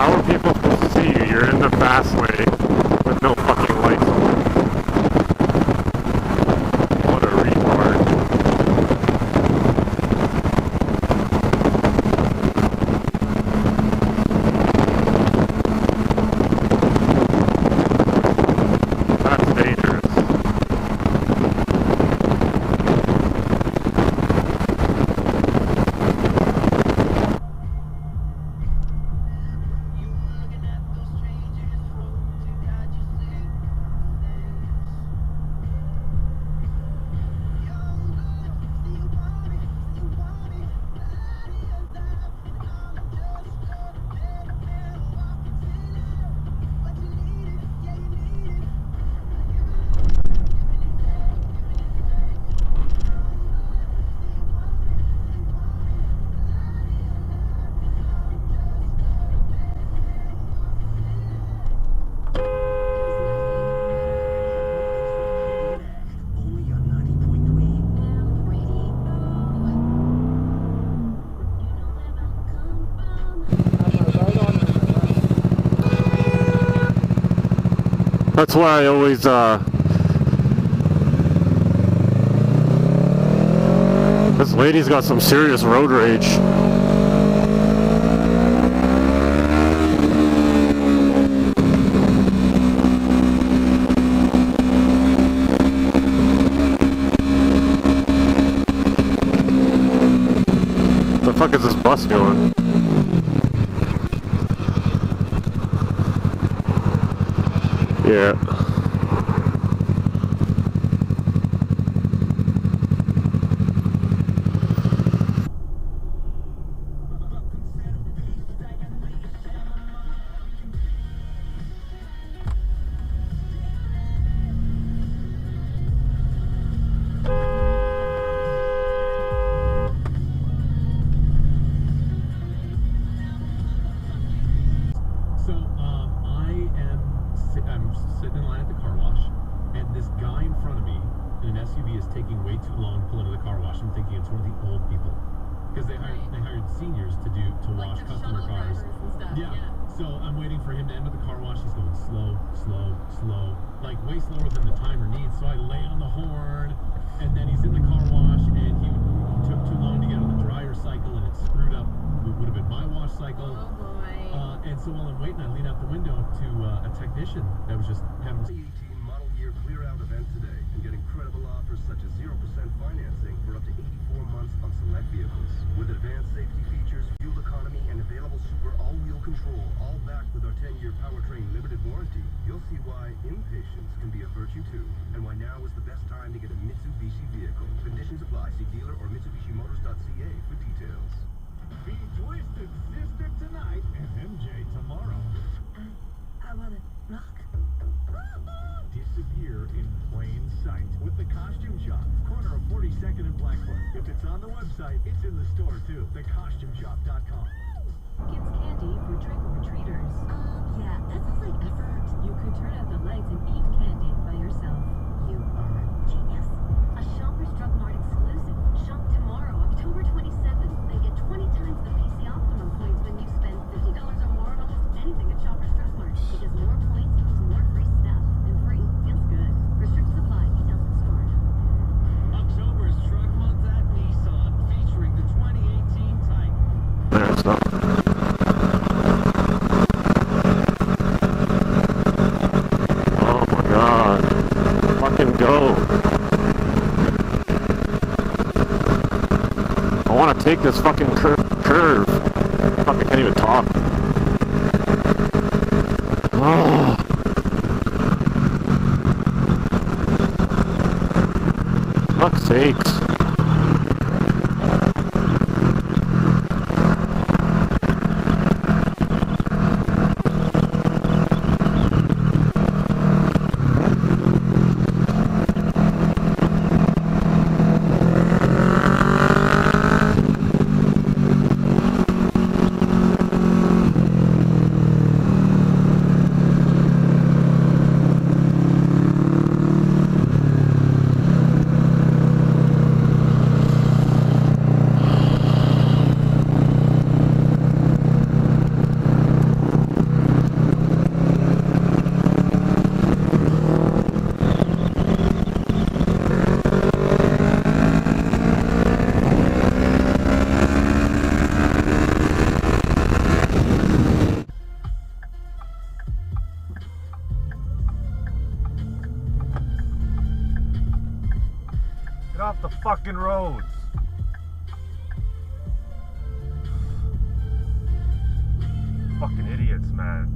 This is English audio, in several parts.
How are people supposed to see you? You're in the fast lane with no fucking lights on. What a retard. That's dangerous. That's why I always, this lady's got some serious road rage. What the fuck is this bus doing? Yeah. I'm sitting in line at the car wash, and this guy in front of me in an SUV is taking way too long to pull into the car wash. I'm thinking it's one of the old people, because they hired seniors to wash customer cars. Yeah. So I'm waiting for him to enter the car wash. He's going slow, like way slower than the timer needs. So I lay on the horn, and then he's in the car wash, and he took too long to get on the dryer cycle, and it screwed up. It would have been my wash cycle. Oh boy. And so while I'm waiting, I lean out the window to a technician that was just having a 2018 model year clear out event today and get incredible offers such as 0% financing for up to 84 months on select vehicles. With advanced safety features, fuel economy, and available super all-wheel control, all backed with our 10-year powertrain limited warranty, you'll see why impatience can be a virtue too, and why now is the best time to get a Mitsubishi vehicle. Conditions apply. See dealer or MitsubishiMotors.ca for details. Be Twisted Sister tonight and MJ tomorrow. I wanna rock. Disappear in plain sight with the Costume Shop, corner of 42nd and Blackfoot. If it's on the website, it's in the store too. TheCostumeShop.com. Kids candy for trick-or-treaters. Yeah, that sounds like effort. You could turn out the lights and eat candy by yourself. You are a genius. A Shoppers Drug Mart exclusive. Shop tomorrow, October 27th, and get 20 times the PC Optimum points when you spend $50 or more on almost anything at Shoppers Drug Mart. Because more points equals more free stuff. And free feels good. Restrictions apply. Details in store. October's Truck Month at Nissan, featuring the 2018 Titan. There's no. Oh my god. Fucking go. I want to take this fucking curve. Fuck, I can't even talk. Oh. Fuck's sakes. idiots, man.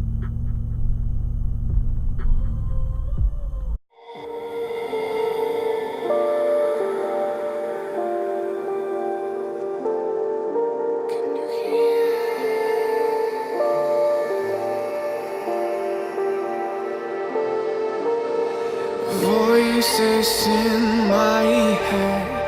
Voices in my head